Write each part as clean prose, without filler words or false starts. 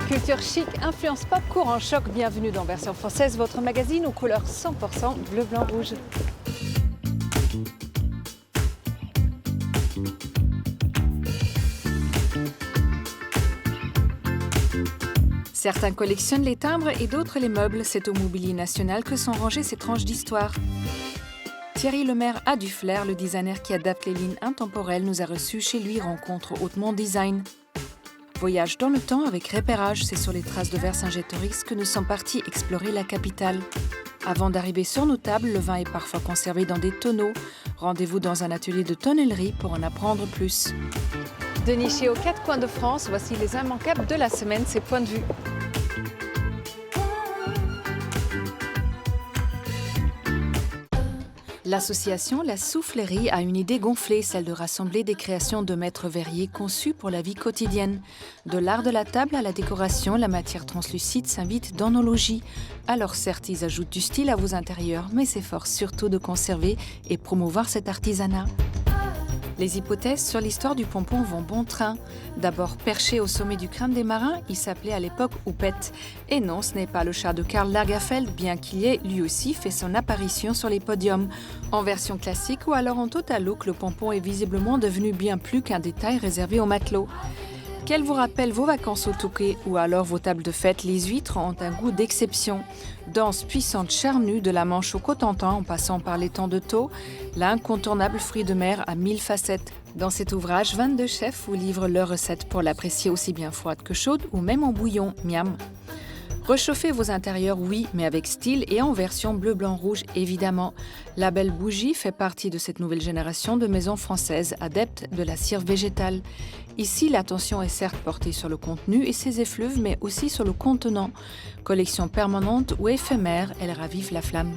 Culture chic, influence pop, courant choc. Bienvenue dans Version Française, votre magazine aux couleurs 100% bleu, blanc, rouge. Certains collectionnent les timbres et d'autres les meubles. C'est au Mobilier National que sont rangées ces tranches d'histoire. Thierry Lemaire a du flair, le designer qui adapte les lignes intemporelles nous a reçus chez lui, rencontre hautement design. Voyage dans le temps avec repérage, c'est sur les traces de Vercingétorix que nous sommes partis explorer la capitale. Avant d'arriver sur nos tables, le vin est parfois conservé dans des tonneaux. Rendez-vous dans un atelier de tonnellerie pour en apprendre plus. De nicher aux quatre coins de France, voici les immanquables de la semaine, ses points de vue. L'association La Soufflerie a une idée gonflée, celle de rassembler des créations de maîtres verriers conçues pour la vie quotidienne. De l'art de la table à la décoration, la matière translucide s'invite dans nos logis. Alors certes, ils ajoutent du style à vos intérieurs, mais s'efforcent surtout de conserver et promouvoir cet artisanat. Les hypothèses sur l'histoire du pompon vont bon train. D'abord perché au sommet du crâne des marins, il s'appelait à l'époque houppette. Et non, ce n'est pas le chat de Karl Lagerfeld, bien qu'il ait lui aussi fait son apparition sur les podiums. En version classique ou alors en total look, le pompon est visiblement devenu bien plus qu'un détail réservé aux matelots. Qu'elles vous rappellent vos vacances au Touquet ou alors vos tables de fête, les huîtres ont un goût d'exception. Danse puissante charnue de la Manche au Cotentin en passant par l'étang de Thau, l'incontournable fruit de mer à 1000 facettes. Dans cet ouvrage, 22 chefs vous livrent leurs recettes pour l'apprécier aussi bien froide que chaude ou même en bouillon, miam. Réchauffez vos intérieurs, oui, mais avec style et en version bleu, blanc, rouge, évidemment. La Belle Bougie fait partie de cette nouvelle génération de maisons françaises adeptes de la cire végétale. Ici, l'attention est certes portée sur le contenu et ses effluves, mais aussi sur le contenant. Collection permanente ou éphémère, elle ravive la flamme.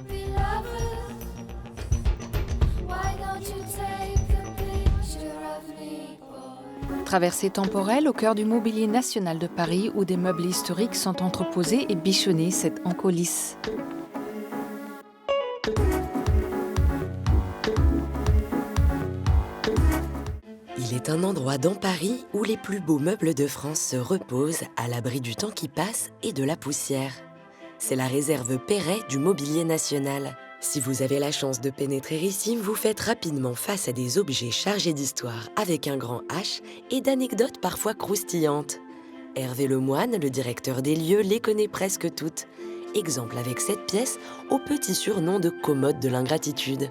Traversée temporelle au cœur du Mobilier National de Paris où des meubles historiques sont entreposés et bichonnés, c'est en coulisses. Il est un endroit dans Paris où les plus beaux meubles de France se reposent à l'abri du temps qui passe et de la poussière. C'est la réserve Perret du Mobilier National. Si vous avez la chance de pénétrer ici, vous faites rapidement face à des objets chargés d'histoire avec un grand H et d'anecdotes parfois croustillantes. Hervé Lemoine, le directeur des lieux, les connaît presque toutes. Exemple avec cette pièce au petit surnom de commode de l'ingratitude.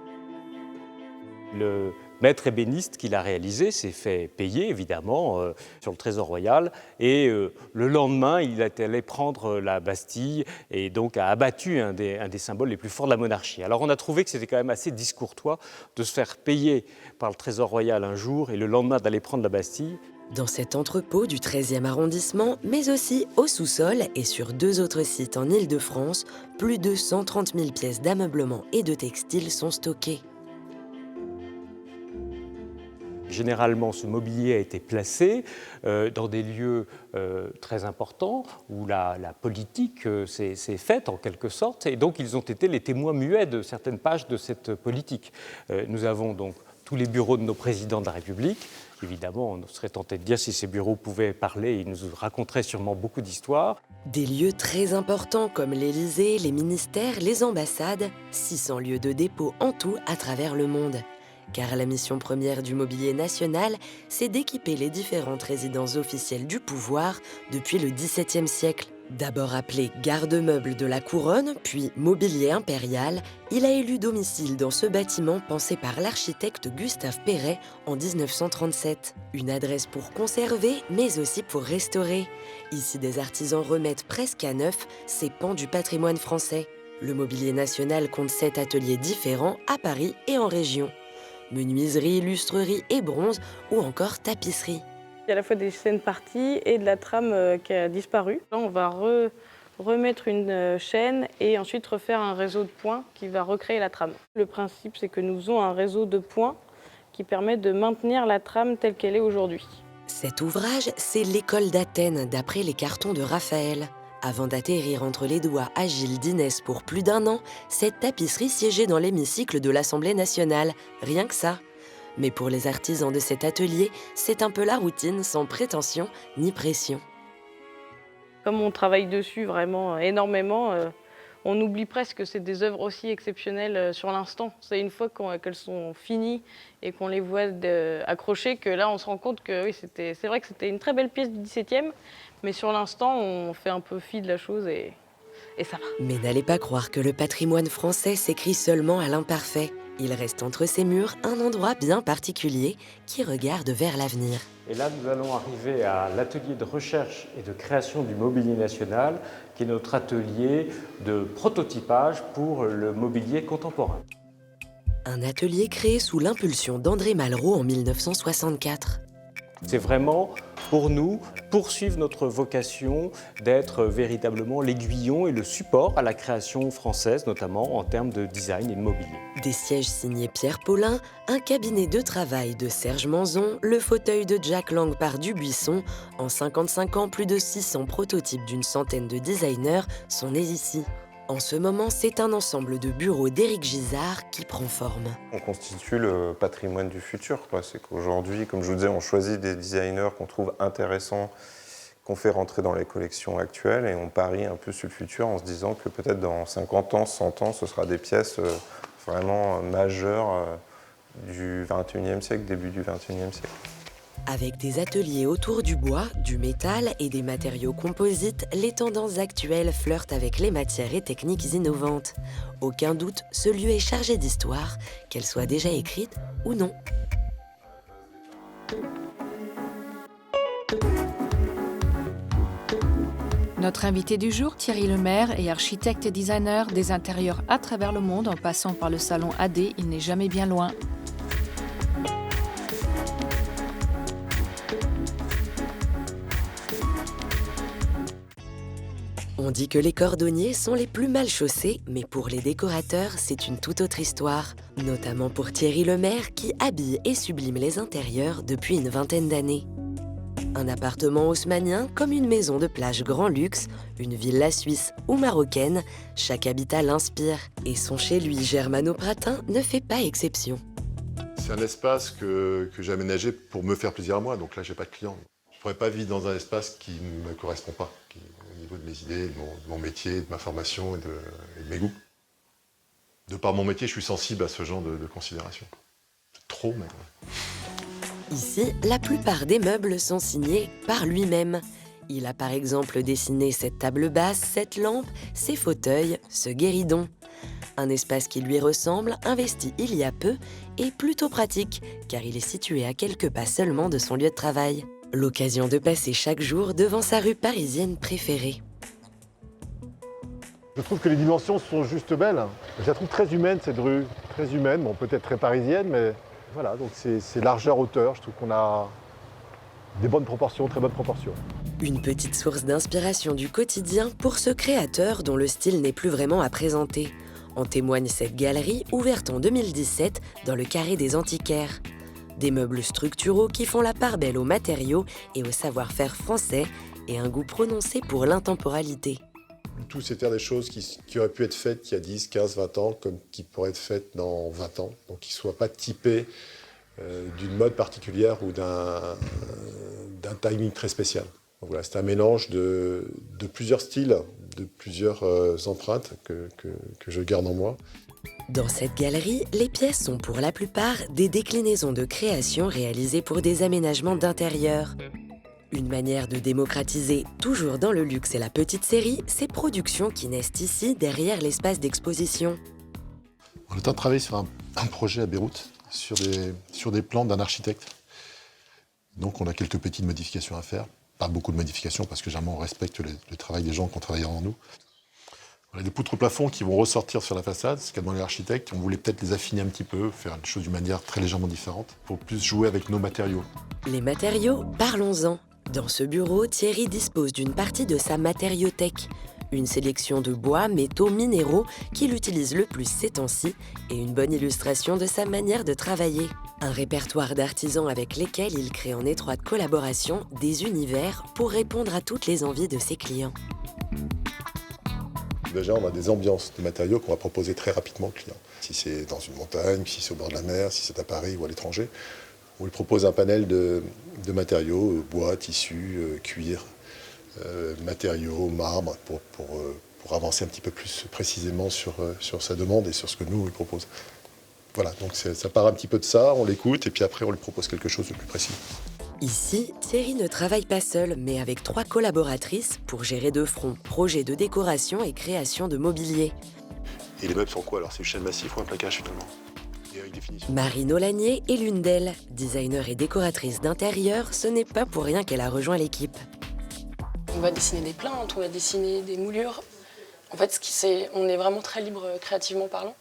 Le maître ébéniste qui l'a réalisé s'est fait payer, évidemment, sur le Trésor royal. Et le lendemain, il est allé prendre la Bastille et donc a abattu un des symboles les plus forts de la monarchie. Alors on a trouvé que c'était quand même assez discourtois de se faire payer par le Trésor royal un jour et le lendemain d'aller prendre la Bastille. Dans cet entrepôt du 13e arrondissement, mais aussi au sous-sol et sur 2 autres sites en Île-de-France, plus de 130 000 pièces d'ameublement et de textiles sont stockées. Généralement, ce mobilier a été placé dans des lieux très importants où la politique s'est faite en quelque sorte, et donc ils ont été les témoins muets de certaines pages de cette politique. Nous avons donc tous les bureaux de nos présidents de la République. Évidemment, on serait tenté de dire si ces bureaux pouvaient parler, ils nous raconteraient sûrement beaucoup d'histoires. Des lieux très importants comme l'Élysée, les ministères, les ambassades, 600 lieux de dépôt en tout à travers le monde. Car la mission première du Mobilier National, c'est d'équiper les différentes résidences officielles du pouvoir depuis le XVIIe siècle. D'abord appelé garde-meuble de la couronne, puis mobilier impérial, il a élu domicile dans ce bâtiment pensé par l'architecte Gustave Perret en 1937. Une adresse pour conserver, mais aussi pour restaurer. Ici, des artisans remettent presque à neuf ces pans du patrimoine français. Le Mobilier National compte 7 ateliers différents à Paris et en région. Menuiserie, lustrerie et bronze ou encore tapisserie. Il y a à la fois des scènes parties et de la trame qui a disparu. Là, on va remettre une chaîne et ensuite refaire un réseau de points qui va recréer la trame. Le principe, c'est que nous faisons un réseau de points qui permet de maintenir la trame telle qu'elle est aujourd'hui. Cet ouvrage, c'est l'école d'Athènes, d'après les cartons de Raphaël. Avant d'atterrir entre les doigts agiles d'Inès pour plus d'1 an, cette tapisserie siégeait dans l'hémicycle de l'Assemblée nationale. Rien que ça. Mais pour les artisans de cet atelier, c'est un peu la routine, sans prétention ni pression. Comme on travaille dessus vraiment énormément, on oublie presque que c'est des œuvres aussi exceptionnelles sur l'instant. C'est une fois qu'elles sont finies et qu'on les voit accrochées que là on se rend compte que oui, c'est vrai que c'était une très belle pièce du XVIIe, mais sur l'instant on fait un peu fi de la chose et ça va. Mais n'allez pas croire que le patrimoine français s'écrit seulement à l'imparfait. Il reste entre ces murs un endroit bien particulier qui regarde vers l'avenir. Et là, nous allons arriver à l'atelier de recherche et de création du mobilier national, qui est notre atelier de prototypage pour le mobilier contemporain. Un atelier créé sous l'impulsion d'André Malraux en 1964. C'est vraiment, pour nous, poursuivre notre vocation d'être véritablement l'aiguillon et le support à la création française, notamment en termes de design et de mobilier. Des sièges signés Pierre Paulin, un cabinet de travail de Serge Manzon, le fauteuil de Jack Lang par Dubuisson. En 55 ans, plus de 600 prototypes d'une centaine de designers sont nés ici. En ce moment, c'est un ensemble de bureaux d'Éric Gisard qui prend forme. On constitue le patrimoine du futur. C'est qu'aujourd'hui, comme je vous disais, on choisit des designers qu'on trouve intéressants, qu'on fait rentrer dans les collections actuelles et on parie un peu sur le futur en se disant que peut-être dans 50 ans, 100 ans, ce sera des pièces vraiment majeures du XXIe siècle, début du XXIe siècle. Avec des ateliers autour du bois, du métal et des matériaux composites, les tendances actuelles flirtent avec les matières et techniques innovantes. Aucun doute, ce lieu est chargé d'histoire, qu'elle soit déjà écrite ou non. Notre invité du jour, Thierry Lemaire, est architecte et designer des intérieurs à travers le monde en passant par le salon AD, il n'est jamais bien loin. On dit que les cordonniers sont les plus mal chaussés, mais pour les décorateurs, c'est une toute autre histoire. Notamment pour Thierry Lemaire, qui habille et sublime les intérieurs depuis une vingtaine d'années. Un appartement haussmannien comme une maison de plage grand luxe, une villa suisse ou marocaine, chaque habitat l'inspire. Et son chez-lui germano-pratin ne fait pas exception. C'est un espace que j'ai aménagé pour me faire plaisir à moi, donc là j'ai pas de clients. Je pourrais pas vivre dans un espace qui ne me correspond pas, au niveau de mes idées, de mon métier, de ma formation et de mes goûts. De par mon métier, je suis sensible à ce genre de considération. Trop même. Ici, la plupart des meubles sont signés par lui-même. Il a par exemple dessiné cette table basse, cette lampe, ces fauteuils, ce guéridon. Un espace qui lui ressemble, investi il y a peu, et plutôt pratique, car il est situé à quelques pas seulement de son lieu de travail. L'occasion de passer chaque jour devant sa rue parisienne préférée. Je trouve que les dimensions sont juste belles. Je la trouve très humaine, cette rue. Très humaine, bon, peut-être très parisienne, mais voilà, donc c'est largeur-hauteur. Je trouve qu'on a des bonnes proportions, très bonnes proportions. Une petite source d'inspiration du quotidien pour ce créateur dont le style n'est plus vraiment à présenter. En témoigne cette galerie ouverte en 2017 dans le carré des Antiquaires. Des meubles structuraux qui font la part belle aux matériaux et au savoir-faire français et un goût prononcé pour l'intemporalité. Tout c'est-à-dire des choses qui auraient pu être faites il y a 10, 15, 20 ans, comme qui pourraient être faites dans 20 ans. Donc qui ne soient pas typées d'une mode particulière ou d'un timing très spécial. Donc voilà, c'est un mélange de plusieurs styles, de plusieurs empreintes que je garde en moi. Dans cette galerie, les pièces sont pour la plupart des déclinaisons de création réalisées pour des aménagements d'intérieur. Une manière de démocratiser, toujours dans le luxe et la petite série, ces productions qui naissent ici, derrière l'espace d'exposition. On est en train de travailler sur un projet à Beyrouth, sur des plans d'un architecte. Donc on a quelques petites modifications à faire. Pas beaucoup de modifications, parce que généralement on respecte le travail des gens qui ont travaillé avant nous. On a des poutres au plafond qui vont ressortir sur la façade, ce qu'a demandé l'architecte. On voulait peut-être les affiner un petit peu, faire les choses d'une manière très légèrement différente, pour plus jouer avec nos matériaux. Les matériaux, parlons-en. Dans ce bureau, Thierry dispose d'une partie de sa matériothèque, Une sélection de bois, métaux, minéraux qu'il utilise le plus ces temps-ci et une bonne illustration de sa manière de travailler. Un répertoire d'artisans avec lesquels il crée en étroite collaboration des univers pour répondre à toutes les envies de ses clients. Déjà, on a des ambiances de matériaux qu'on va proposer très rapidement aux clients. Si c'est dans une montagne, si c'est au bord de la mer, si c'est à Paris ou à l'étranger, on lui propose un panel de matériaux, bois, tissu, cuir, matériaux, marbre, pour avancer un petit peu plus précisément sur sa demande et sur ce que nous, on lui propose. Voilà, donc ça part un petit peu de ça, on l'écoute et puis après on lui propose quelque chose de plus précis. Ici, Thierry ne travaille pas seul, mais avec 3 collaboratrices pour gérer de front projets de décoration et création de mobilier. Et les meubles sont quoi alors? C'est une chaîne massif ou un plaquage finalement? Et avec définition. Marie Nolanier est l'une d'elles. Designer et décoratrice d'intérieur, ce n'est pas pour rien qu'elle a rejoint l'équipe. On va dessiner des plaintes, on va dessiner des moulures. En fait, on est vraiment très libre créativement parlant.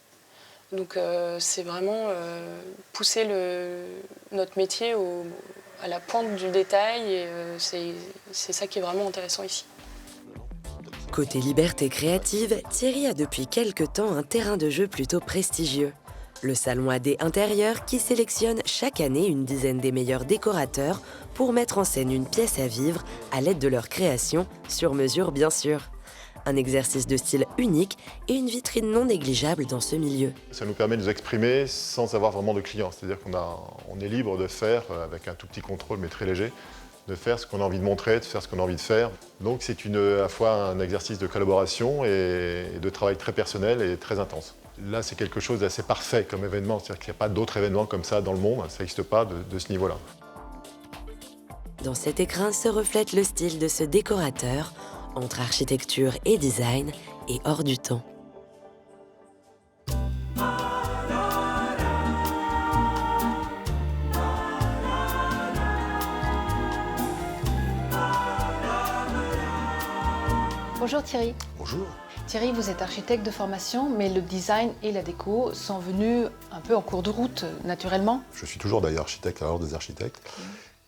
Donc c'est vraiment pousser notre métier à la pointe du détail et c'est ça qui est vraiment intéressant ici. Côté liberté créative, Thierry a depuis quelque temps un terrain de jeu plutôt prestigieux. Le salon AD Intérieur qui sélectionne chaque année une dizaine des meilleurs décorateurs pour mettre en scène une pièce à vivre à l'aide de leur création, sur mesure bien sûr. Un exercice de style unique et une vitrine non négligeable dans ce milieu. Ça nous permet de nous exprimer sans avoir vraiment de clients. C'est-à-dire qu'on est libre de faire, avec un tout petit contrôle mais très léger, de faire ce qu'on a envie de montrer, de faire ce qu'on a envie de faire. Donc c'est à la fois un exercice de collaboration et de travail très personnel et très intense. Là, c'est quelque chose d'assez parfait comme événement. C'est-à-dire qu'il n'y a pas d'autres événements comme ça dans le monde. Ça n'existe pas de ce niveau-là. Dans cet écrin se reflète le style de ce décorateur, entre architecture et design, et hors du temps. Bonjour Thierry. Bonjour. Thierry, vous êtes architecte de formation, mais le design et la déco sont venus un peu en cours de route, naturellement. Je suis toujours d'ailleurs architecte à l'ordre des architectes.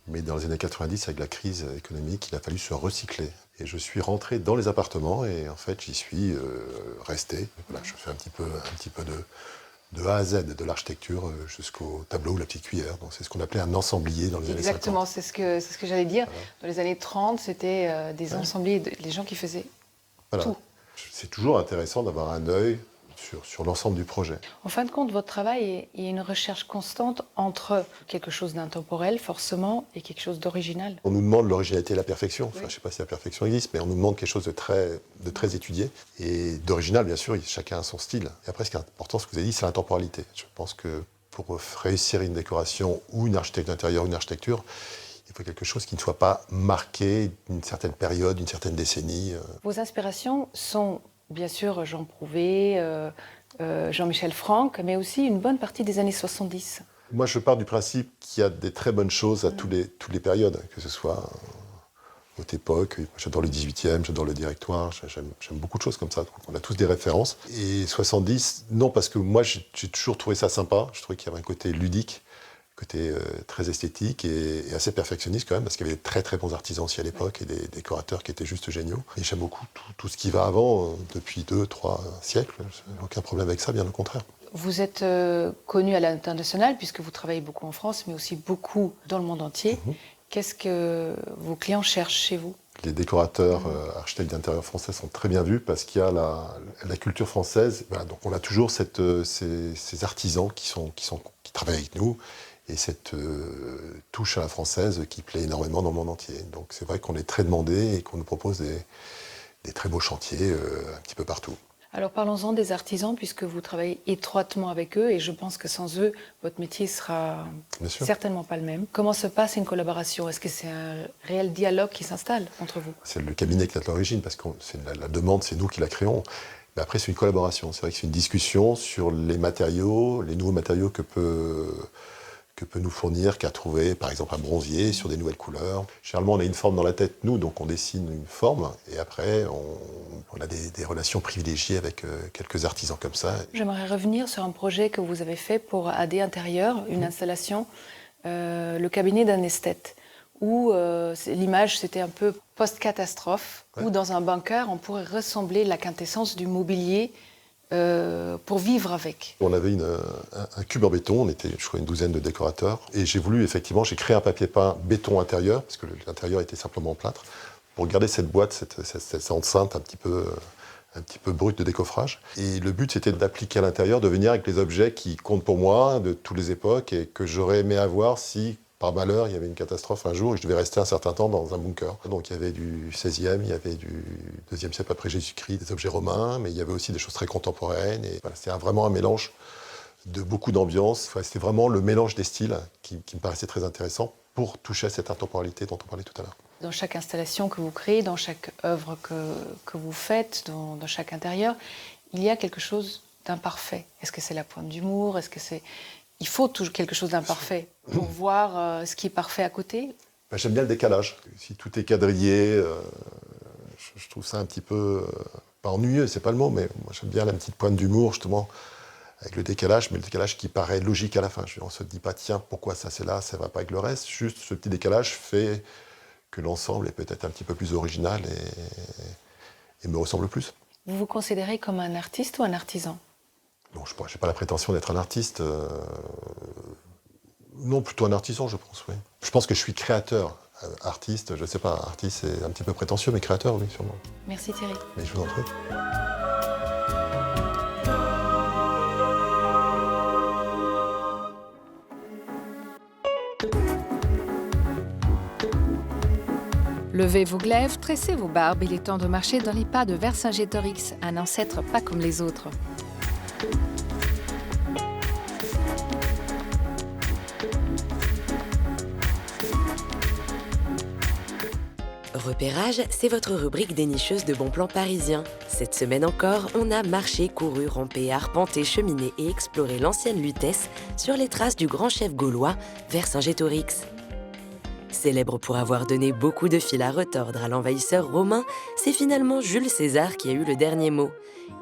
Mais dans les années 90, avec la crise économique, il a fallu se recycler. Et je suis rentré dans les appartements et en fait, j'y suis resté. Voilà, je fais un petit peu de A à Z, de l'architecture jusqu'au tableau ou la petite cuillère. Donc c'est ce qu'on appelait un ensemblier dans les années 50. Exactement, c'est ce que j'allais dire. Voilà. Dans les années 30, c'était des ensembliers, les gens qui faisaient tout. C'est toujours intéressant d'avoir un œil sur l'ensemble du projet. En fin de compte, votre travail est une recherche constante entre quelque chose d'intemporel, forcément, et quelque chose d'original. On nous demande l'originalité et la perfection. Enfin, je ne sais pas si la perfection existe, mais on nous demande quelque chose de très étudié. Et d'original, bien sûr, chacun a son style. Et après, ce qui est important, ce que vous avez dit, c'est l'intemporalité. Je pense que pour réussir une décoration ou une architecture d'intérieur ou une architecture, il faut quelque chose qui ne soit pas marqué d'une certaine période, d'une certaine décennie. Vos inspirations sont bien sûr Jean Prouvé, Jean-Michel Franck, mais aussi une bonne partie des années 70. Moi, je pars du principe qu'il y a des très bonnes choses à toutes les périodes, que ce soit haute époque. J'adore le 18e, j'adore le directoire, j'aime beaucoup de choses comme ça. Donc, on a tous des références. Et 70, non, parce que moi, j'ai toujours trouvé ça sympa. Je trouvais qu'il y avait un côté ludique, côté très esthétique et assez perfectionniste quand même, parce qu'il y avait des très très bons artisans aussi à l'époque et des décorateurs qui étaient juste géniaux. Et j'aime beaucoup tout ce qui va avant, depuis 2-3 siècles. J'ai aucun problème avec ça, bien au contraire. Vous êtes connu à l'international, puisque vous travaillez beaucoup en France, mais aussi beaucoup dans le monde entier. Qu'est-ce que vos clients cherchent chez vous ? Les décorateurs architectes d'intérieur français sont très bien vus parce qu'il y a la culture française. Voilà, donc on a toujours ces artisans qui travaillent avec nous et cette touche à la française qui plaît énormément dans le monde entier. Donc c'est vrai qu'on est très demandé et qu'on nous propose des très beaux chantiers un petit peu partout. Alors parlons-en des artisans, puisque vous travaillez étroitement avec eux, et je pense que sans eux, votre métier sera certainement pas le même. Comment se passe une collaboration ? Est-ce que c'est un réel dialogue qui s'installe entre vous ? C'est le cabinet qui est à l'origine, parce que la demande, c'est nous qui la créons. Mais après, c'est une collaboration. C'est vrai que c'est une discussion sur les matériaux, les nouveaux matériaux que peut nous fournir, qu'a trouvé par exemple un bronzier sur des nouvelles couleurs. Généralement, on a une forme dans la tête, nous, donc on dessine une forme, et après, on a des relations privilégiées avec quelques artisans comme ça. J'aimerais revenir sur un projet que vous avez fait pour AD Intérieur, une installation, le cabinet d'un esthète, où l'image c'était un peu post-catastrophe, Ouais. où dans un bunker on pourrait ressembler la quintessence du mobilier pour vivre avec. On avait un cube en béton, on était, je crois, une douzaine de décorateurs. Et j'ai créé un papier peint béton intérieur, parce que l'intérieur était simplement en plâtre, pour garder cette boîte, cette enceinte un petit peu brute de décoffrage. Et le but, c'était d'appliquer à l'intérieur, de venir avec les objets qui comptent pour moi, de toutes les époques, et que j'aurais aimé avoir si, par malheur, il y avait une catastrophe un jour et je devais rester un certain temps dans un bunker. Donc il y avait du 16e, il y avait du 2e siècle après Jésus-Christ, des objets romains, mais il y avait aussi des choses très contemporaines. Et voilà, c'était vraiment un mélange de beaucoup d'ambiance. Enfin, c'était vraiment le mélange des styles qui me paraissait très intéressant pour toucher à cette intemporalité dont on parlait tout à l'heure. Dans chaque installation que vous créez, dans chaque œuvre que vous faites, dans chaque intérieur, il y a quelque chose d'imparfait. Est-ce que c'est la pointe d'humour? Est-ce que c'est... Il faut toujours quelque chose d'imparfait pour voir ce qui est parfait à côté. Ben, j'aime bien le décalage. Si tout est quadrillé, je trouve ça un petit peu... pas ennuyeux, c'est pas le mot, mais moi j'aime bien la petite pointe d'humour, justement, avec le décalage, mais le décalage qui paraît logique à la fin. On ne se dit pas, tiens, pourquoi ça c'est là, ça ne va pas avec le reste. Juste ce petit décalage fait que l'ensemble est peut-être un petit peu plus original et me ressemble plus. Vous vous considérez comme un artiste ou un artisan? Bon, je n'ai pas la prétention d'être un artiste. Non, plutôt un artisan, je pense, oui. Je pense que je suis créateur. Artiste, je ne sais pas, artiste c'est un petit peu prétentieux, mais créateur, oui, sûrement. Merci Thierry. Mais je vous en prie. Levez vos glaives, tressez vos barbes, il est temps de marcher dans les pas de Vercingétorix, un ancêtre pas comme les autres. Repérage, c'est votre rubrique dénicheuse de bons plans parisiens. Cette semaine encore, on a marché, couru, rampé, arpenté, cheminé et exploré l'ancienne Lutèce sur les traces du grand chef gaulois, Vercingétorix. Célèbre pour avoir donné beaucoup de fil à retordre à l'envahisseur romain, c'est finalement Jules César qui a eu le dernier mot.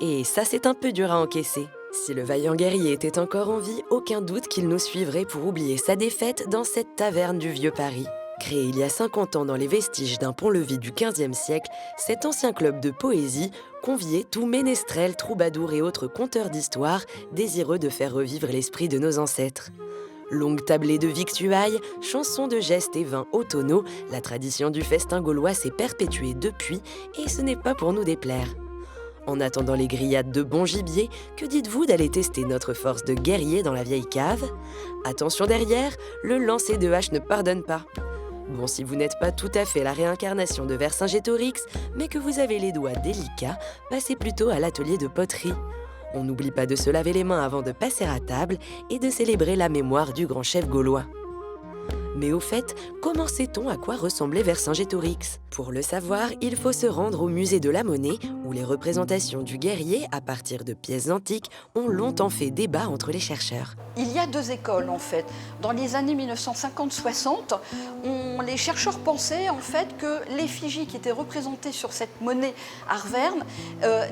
Et ça, c'est un peu dur à encaisser. Si le vaillant guerrier était encore en vie, aucun doute qu'il nous suivrait pour oublier sa défaite dans cette taverne du vieux Paris. Créé il y a 50 ans dans les vestiges d'un pont-levis du XVe siècle, cet ancien club de poésie conviait tous ménestrels, troubadours et autres conteurs d'histoire désireux de faire revivre l'esprit de nos ancêtres. Longue tablée de victuailles, chansons de gestes et vins au tonneau, la tradition du festin gaulois s'est perpétuée depuis et ce n'est pas pour nous déplaire. En attendant les grillades de bon gibier, que dites-vous d'aller tester notre force de guerrier dans la vieille cave? Attention derrière, le lancer de hache ne pardonne pas. Bon, si vous n'êtes pas tout à fait la réincarnation de Vercingétorix, mais que vous avez les doigts délicats, passez plutôt à l'atelier de poterie. On n'oublie pas de se laver les mains avant de passer à table et de célébrer la mémoire du grand chef gaulois. Mais au fait, comment sait-on à quoi ressemblait Vercingétorix? Pour le savoir, il faut se rendre au musée de la Monnaie, où les représentations du guerrier, à partir de pièces antiques, ont longtemps fait débat entre les chercheurs. Il y a deux écoles en fait. Dans les années 1950-60, les chercheurs pensaient en fait que l'effigie qui était représentée sur cette monnaie Arverne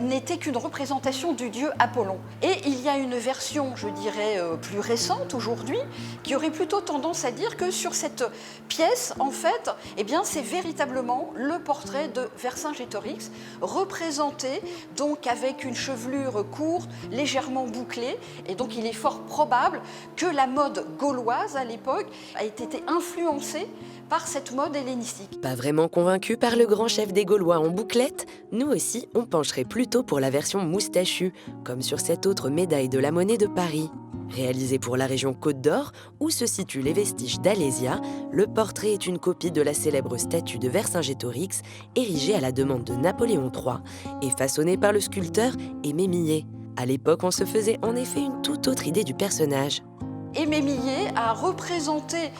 n'était qu'une représentation du dieu Apollon. Et il y a une version, je dirais, plus récente aujourd'hui, qui aurait plutôt tendance à dire que sur cette pièce, en fait, eh bien, c'est véritablement le portrait de Vercingétorix, représenté donc avec une chevelure courte, légèrement bouclée, et donc il est fort probable que la mode gauloise à l'époque a été influencée par cette mode hellénistique. Pas vraiment convaincu par le grand chef des Gaulois en bouclette, nous aussi on pencherait plutôt pour la version moustachue, comme sur cette autre médaille de la Monnaie de Paris. Réalisé pour la région Côte d'Or, où se situent les vestiges d'Alésia, le portrait est une copie de la célèbre statue de Vercingétorix, érigée à la demande de Napoléon III et façonnée par le sculpteur Aimé Millet. À l'époque, on se faisait en effet une toute autre idée du personnage. Aimé Millet a représenté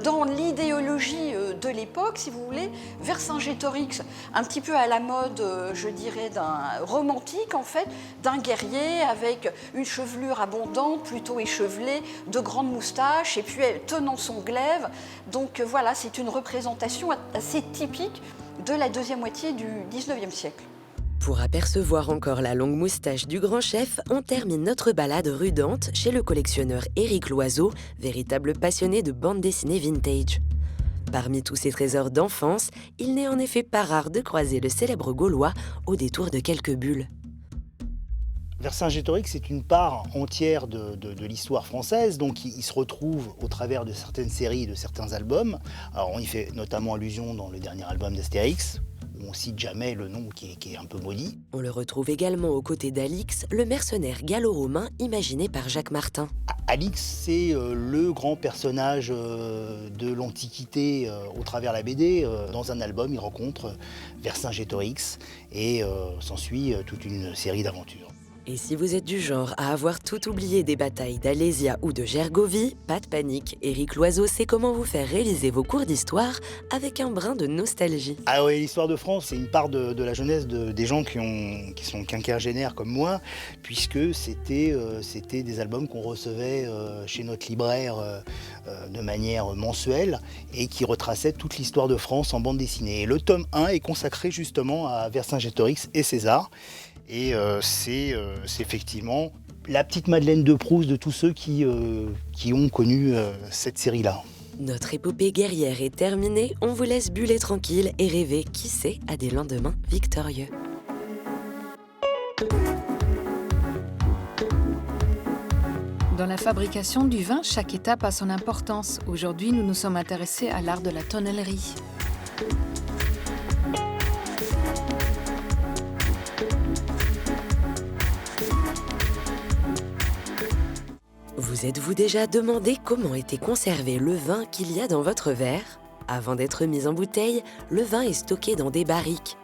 dans l'idéologie de l'époque, si vous voulez, Vercingétorix, un petit peu à la mode, je dirais, d'un romantique en fait, d'un guerrier avec une chevelure abondante, plutôt échevelée, de grandes moustaches, et puis elle tenant son glaive. Donc voilà, c'est une représentation assez typique de la deuxième moitié du XIXe siècle. Pour apercevoir encore la longue moustache du grand chef, on termine notre balade rue Dante chez le collectionneur Éric Loiseau, véritable passionné de bande dessinée vintage. Parmi tous ces trésors d'enfance, il n'est en effet pas rare de croiser le célèbre Gaulois au détour de quelques bulles. Vercingétorix, c'est une part entière de l'histoire française, donc il se retrouve au travers de certaines séries, de certains albums. Alors on y fait notamment allusion dans le dernier album d'Astérix, où on cite jamais le nom qui est un peu maudit. On le retrouve également aux côtés d'Alix, le mercenaire gallo-romain imaginé par Jacques Martin. Alix, c'est le grand personnage de l'Antiquité au travers la BD. Dans un album, il rencontre Vercingétorix et s'ensuit toute une série d'aventures. Et si vous êtes du genre à avoir tout oublié des batailles d'Alésia ou de Gergovie, pas de panique, Éric Loiseau sait comment vous faire réaliser vos cours d'histoire avec un brin de nostalgie. Ah oui, l'histoire de France, c'est une part de la jeunesse des gens qui sont quinquagénaires comme moi, puisque c'était des albums qu'on recevait chez notre libraire de manière mensuelle et qui retraçaient toute l'histoire de France en bande dessinée. Et le tome 1 est consacré justement à Vercingétorix et César. Et c'est effectivement la petite Madeleine de Proust de tous ceux qui ont connu cette série-là. Notre épopée guerrière est terminée, on vous laisse buller tranquille et rêver, qui sait, à des lendemains victorieux. Dans la fabrication du vin, chaque étape a son importance. Aujourd'hui, nous nous sommes intéressés à l'art de la tonnellerie. Vous êtes-vous déjà demandé comment était conservé le vin qu'il y a dans votre verre ? Avant d'être mis en bouteille, le vin est stocké dans des barriques.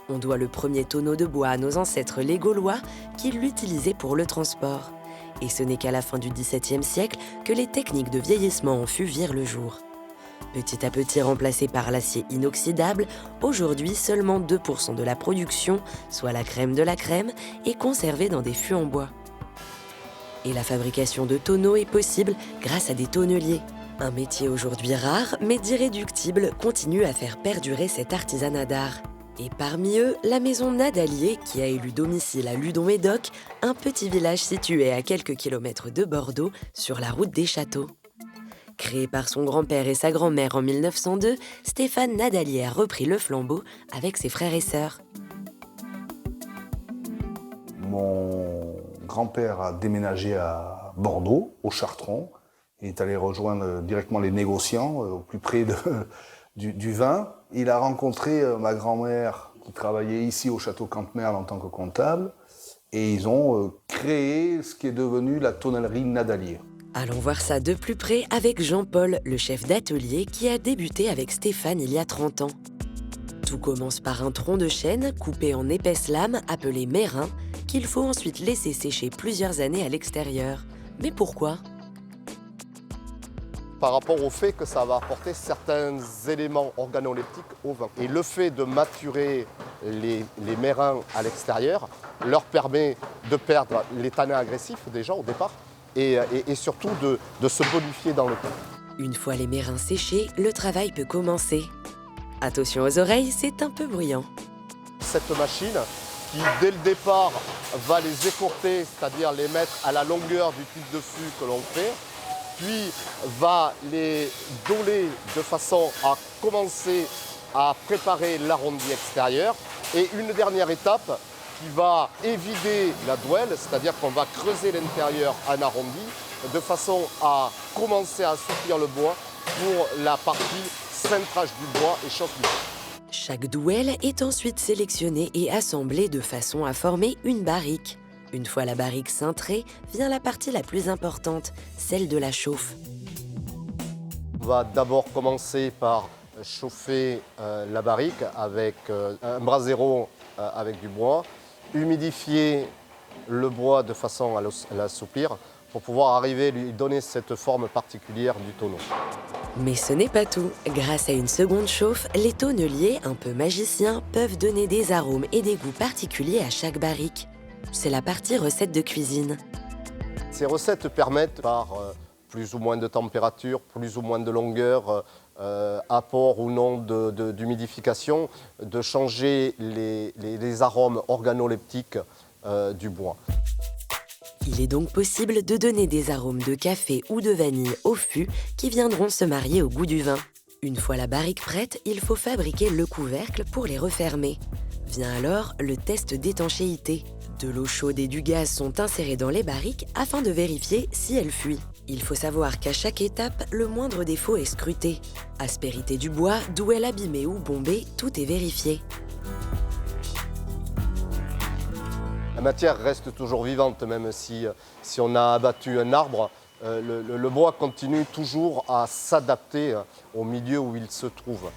On doit le premier tonneau de bois à nos ancêtres les Gaulois qui l'utilisaient pour le transport. Et ce n'est qu'à la fin du XVIIe siècle que les techniques de vieillissement en fût virent le jour. Petit à petit remplacé par l'acier inoxydable, aujourd'hui seulement 2% de la production, soit la crème de la crème, est conservée dans des fûts en bois. Et la fabrication de tonneaux est possible grâce à des tonneliers. Un métier aujourd'hui rare, mais d'irréductible, continue à faire perdurer cet artisanat d'art. Et parmi eux, la maison Nadalier, qui a élu domicile à Ludon-Médoc, un petit village situé à quelques kilomètres de Bordeaux, sur la route des châteaux. Créé par son grand-père et sa grand-mère en 1902, Stéphane Nadalier a repris le flambeau avec ses frères et sœurs. Mon grand-père a déménagé à Bordeaux, au Chartron. Il est allé rejoindre directement les négociants, au plus près du vin. Il a rencontré ma grand-mère qui travaillait ici au château Cantemerle en tant que comptable. Et ils ont créé ce qui est devenu la tonnellerie Nadalier. Allons voir ça de plus près avec Jean-Paul, le chef d'atelier qui a débuté avec Stéphane il y a 30 ans. Tout commence par un tronc de chêne coupé en épaisses lames appelé mérin, qu'il faut ensuite laisser sécher plusieurs années à l'extérieur. Mais pourquoi ? Par rapport au fait que ça va apporter certains éléments organoleptiques au vin. Et le fait de maturer les mérins à l'extérieur leur permet de perdre les tanins agressifs déjà au départ et surtout de se bonifier dans le temps. Une fois les mérins séchés, le travail peut commencer. Attention aux oreilles, c'est un peu bruyant. Cette machine qui, dès le départ, va les écourter, c'est-à-dire les mettre à la longueur du type de fût que l'on fait, puis va les doler de façon à commencer à préparer l'arrondi extérieur. Et une dernière étape qui va évider la douelle, c'est-à-dire qu'on va creuser l'intérieur en arrondi, de façon à commencer à assouplir le bois pour la partie cintrage du bois et chauffe du bois. Chaque douelle est ensuite sélectionnée et assemblée de façon à former une barrique. Une fois la barrique cintrée, vient la partie la plus importante, celle de la chauffe. On va d'abord commencer par chauffer la barrique avec un brasero avec du bois, humidifier le bois de façon à l'assouplir pour pouvoir arriver à lui donner cette forme particulière du tonneau. Mais ce n'est pas tout. Grâce à une seconde chauffe, les tonneliers, un peu magiciens, peuvent donner des arômes et des goûts particuliers à chaque barrique. C'est la partie recette de cuisine. Ces recettes permettent, par plus ou moins de température, plus ou moins de longueur, apport ou non d'humidification, de changer les arômes organoleptiques du bois. Il est donc possible de donner des arômes de café ou de vanille au fût qui viendront se marier au goût du vin. Une fois la barrique prête, il faut fabriquer le couvercle pour les refermer. Vient alors le test d'étanchéité. De l'eau chaude et du gaz sont insérés dans les barriques afin de vérifier si elles fuient. Il faut savoir qu'à chaque étape, le moindre défaut est scruté. Aspérité du bois, d'où elle abîmée ou bombée, tout est vérifié. La matière reste toujours vivante, même si on a abattu un arbre. Le bois continue toujours à s'adapter au milieu où il se trouve.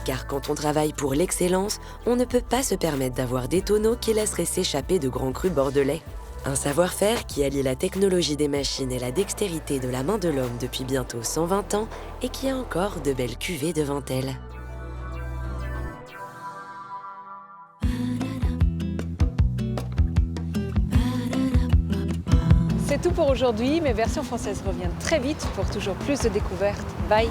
Car quand on travaille pour l'excellence, on ne peut pas se permettre d'avoir des tonneaux qui laisseraient s'échapper de grands crus bordelais. Un savoir-faire qui allie la technologie des machines et la dextérité de la main de l'homme depuis bientôt 120 ans et qui a encore de belles cuvées devant elle. C'est tout pour aujourd'hui, mais Version française revient très vite pour toujours plus de découvertes. Bye!